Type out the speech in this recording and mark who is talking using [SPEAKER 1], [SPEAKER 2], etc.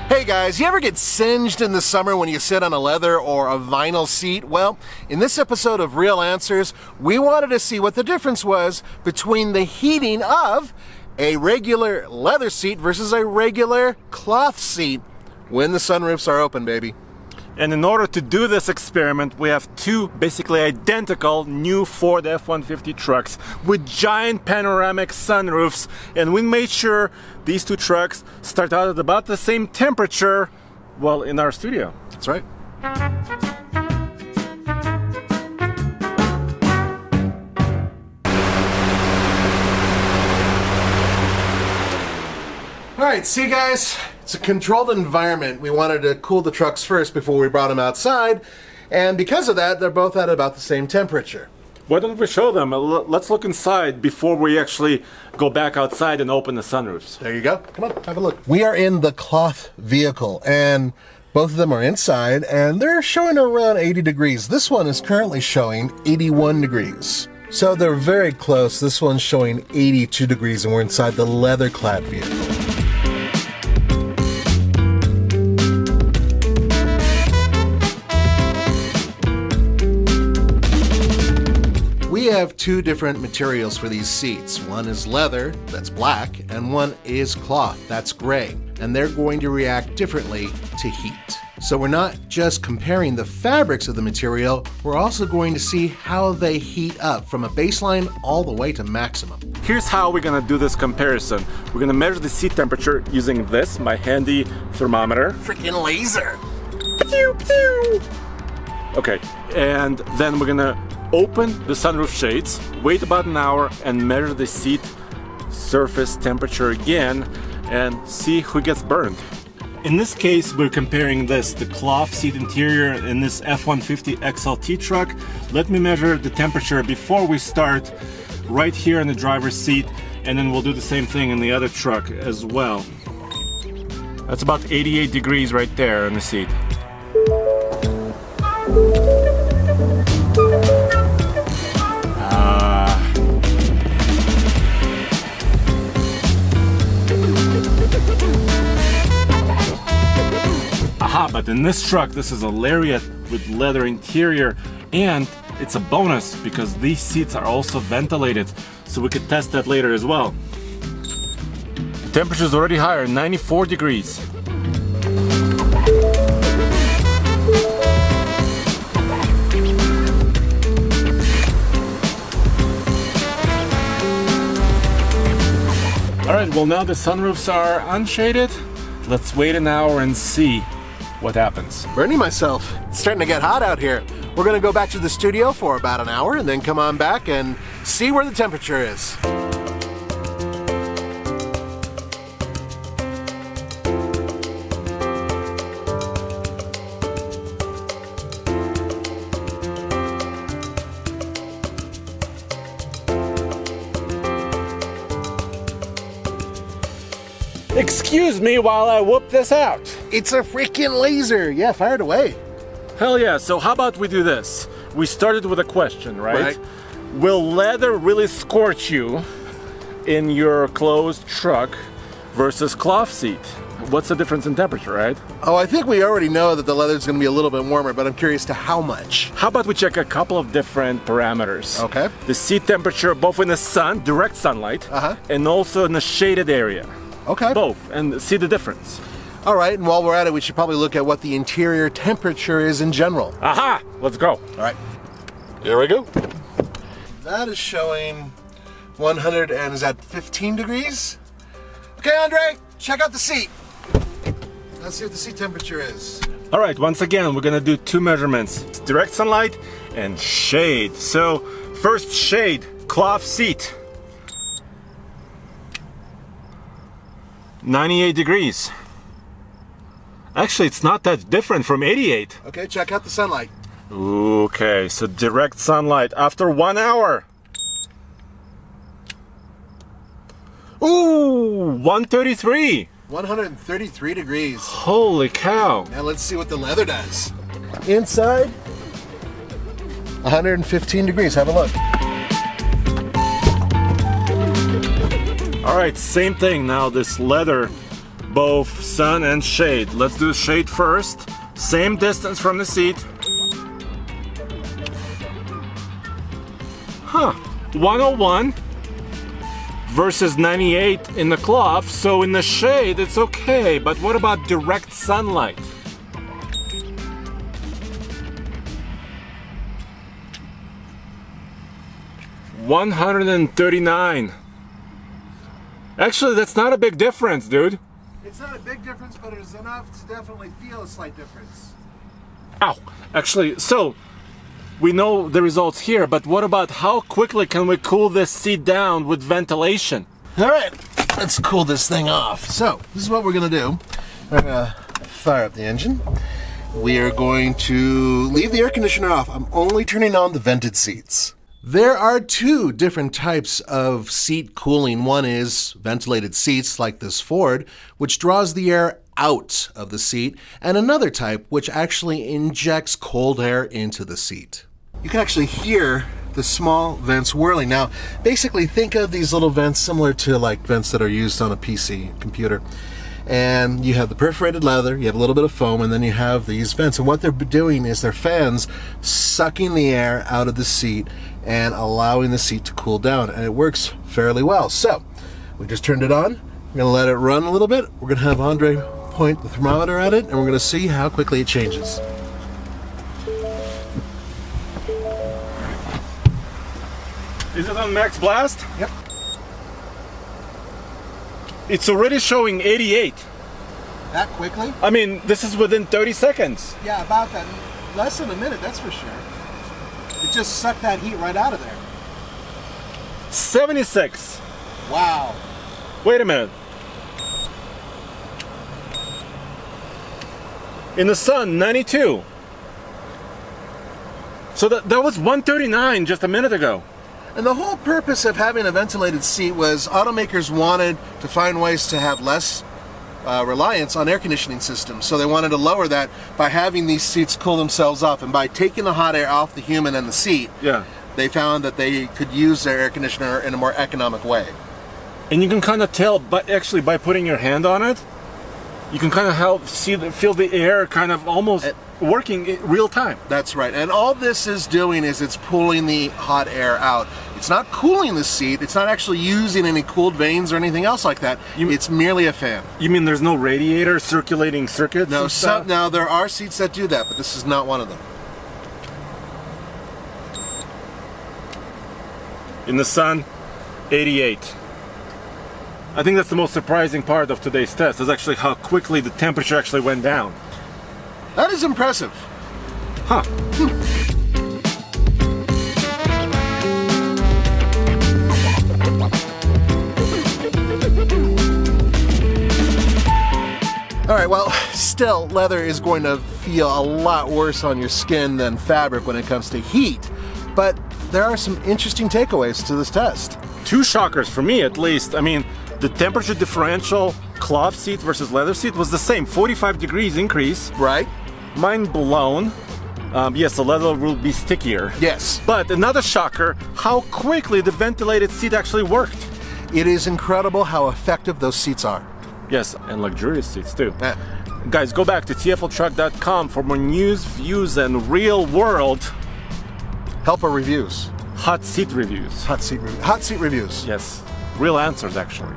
[SPEAKER 1] Hey guys, you ever get singed in the summer when you sit on a leather or a vinyl seat? Well, in this episode of Real Answers, we wanted to see what the difference was between the heating of a regular leather seat versus a regular cloth seat when the sunroofs are open, baby.
[SPEAKER 2] And in order to do this experiment, we have two basically identical new Ford F-150 trucks with giant panoramic sunroofs, and we made sure these two trucks start out at about the same temperature, well, in our studio.
[SPEAKER 1] That's right. All right, see guys, it's a controlled environment. We wanted to cool the trucks first before we brought them outside, and because of that, they're both at about the same temperature.
[SPEAKER 2] Why don't we show them? Let's look inside before we actually go back outside and open the sunroofs.
[SPEAKER 1] There you go. Come on, have a look. We are in the cloth vehicle, and both of them are inside, and they're showing around 80 degrees. This one is currently showing 81 degrees. So they're very close. This one's showing 82 degrees, and we're inside the leather-clad vehicle. We have two different materials for these seats. One is leather, that's black, and one is cloth, that's gray. And they're going to react differently to heat. So we're not just comparing the fabrics of the material, we're also going to see how they heat up from a baseline all the way to maximum.
[SPEAKER 2] Here's how we're gonna do this comparison. We're gonna measure the seat temperature using this, my handy thermometer.
[SPEAKER 1] Freaking laser!
[SPEAKER 2] Pew, pew. Okay, and then we're gonna open the sunroof shades, wait about an hour, and measure the seat surface temperature again and see who gets burned. In this case, we're comparing this, the cloth seat interior in this F-150 XLT truck. Let me measure the temperature before we start right here in the driver's seat, and then we'll do the same thing in the other truck as well. That's about 88 degrees right there in the seat. But in this truck, this is a Lariat with leather interior, and it's a bonus because these seats are also ventilated, so we could test that later as well. The temperature is already higher, 94 degrees. All right, well now the sunroofs are unshaded. Let's wait an hour and see what happens.
[SPEAKER 1] Burning myself. It's starting to get hot out here. We're gonna go back to the studio for about an hour and then come on back and see where the temperature is.
[SPEAKER 2] Excuse me while I whoop this out.
[SPEAKER 1] It's a freaking laser. Yeah, fire it away.
[SPEAKER 2] Hell yeah, so how about we do this? We started with a question, right? Will leather really scorch you in your closed truck versus cloth seat? What's the difference in temperature, right?
[SPEAKER 1] Oh, I think we already know that the leather's gonna be a little bit warmer, but I'm curious to how much.
[SPEAKER 2] How about we check a couple of different parameters?
[SPEAKER 1] Okay.
[SPEAKER 2] The seat temperature both in the sun, direct sunlight, and also in the shaded area.
[SPEAKER 1] Okay.
[SPEAKER 2] Both, and see the difference.
[SPEAKER 1] All right, and while we're at it, we should probably look at what the interior temperature is in general.
[SPEAKER 2] Aha! Let's go.
[SPEAKER 1] All right. Here we go. That is showing 100, and is that 15 degrees? Okay, Andre, check out the seat. Let's see what the seat temperature is.
[SPEAKER 2] All right, once again, we're gonna do two measurements. It's direct sunlight and shade. So, first shade, cloth seat. 98 degrees. Actually, it's not that different from 88.
[SPEAKER 1] Okay, check out the sunlight.
[SPEAKER 2] Okay, so direct sunlight after 1 hour. Ooh, 133.
[SPEAKER 1] 133 degrees.
[SPEAKER 2] Holy cow.
[SPEAKER 1] Now let's see what the leather does. Inside, 115 degrees. Have a look.
[SPEAKER 2] Alright, same thing now, this leather, both sun and shade. Let's do shade first. Same distance from the seat. Huh, 101 versus 98 in the cloth, so in the shade it's okay, but what about direct sunlight? $139. Actually, that's not a big difference, dude.
[SPEAKER 1] It's not a big difference, but it's enough to definitely feel a slight difference.
[SPEAKER 2] Ow! Actually, so we know the results here, but what about how quickly can we cool this seat down with ventilation?
[SPEAKER 1] All right, let's cool this thing off. So, this is what we're gonna do. We're gonna fire up the engine. We are going to leave the air conditioner off. I'm only turning on the vented seats. There are two different types of seat cooling. One is ventilated seats like this Ford, which draws the air out of the seat, and another type which actually injects cold air into the seat. You can actually hear the small vents whirling. Now, basically think of these little vents similar to like vents that are used on a PC computer. And you have the perforated leather, you have a little bit of foam, and then you have these vents. And what they're doing is they're fans sucking the air out of the seat and allowing the seat to cool down. And it works fairly well. So, we just turned it on. We're gonna let it run a little bit. We're gonna have Andre point the thermometer at it, and we're gonna see how quickly it changes.
[SPEAKER 2] Is it on max blast?
[SPEAKER 1] Yep.
[SPEAKER 2] It's already showing 88.
[SPEAKER 1] That quickly?
[SPEAKER 2] I mean, this is within 30 seconds.
[SPEAKER 1] Yeah, about that. Less than a minute, that's for sure. It just sucked that heat right out of there.
[SPEAKER 2] 76.
[SPEAKER 1] Wow.
[SPEAKER 2] Wait a minute. In the sun, 92. So that was 139 just a minute ago.
[SPEAKER 1] And the whole purpose of having a ventilated seat was automakers wanted to find ways to have less reliance on air conditioning systems. So they wanted to lower that by having these seats cool themselves off. And by taking the hot air off the human and the seat,
[SPEAKER 2] yeah,
[SPEAKER 1] they found that they could use their air conditioner in a more economic way.
[SPEAKER 2] And you can kind of tell, but actually by putting your hand on it, you can kind of feel the air kind of almost working in real time.
[SPEAKER 1] That's right. And all this is doing is it's pulling the hot air out. It's not cooling the seat. It's not actually using any cooled vanes or anything else like that. It's merely a fan.
[SPEAKER 2] You mean there's no radiator circulating circuits?
[SPEAKER 1] No, now there are seats that do that, but this is not one of them.
[SPEAKER 2] In the sun, 88. I think that's the most surprising part of today's test, is actually how quickly the temperature actually went down.
[SPEAKER 1] That is impressive.
[SPEAKER 2] Huh.
[SPEAKER 1] All right, well, still, leather is going to feel a lot worse on your skin than fabric when it comes to heat, but there are some interesting takeaways to this test.
[SPEAKER 2] Two shockers for me, at least. I mean, the temperature differential cloth seat versus leather seat was the same, 45 degrees increase.
[SPEAKER 1] Right.
[SPEAKER 2] Mind blown. Yes, the leather will be stickier.
[SPEAKER 1] Yes.
[SPEAKER 2] But another shocker, how quickly the ventilated seat actually worked.
[SPEAKER 1] It is incredible how effective those seats are.
[SPEAKER 2] Yes, and luxurious seats too.
[SPEAKER 1] Yeah.
[SPEAKER 2] Guys, go back to tfltruck.com for more news, views, and real-world
[SPEAKER 1] helper reviews.
[SPEAKER 2] Hot seat reviews.
[SPEAKER 1] Hot seat reviews.
[SPEAKER 2] Yes, real answers actually.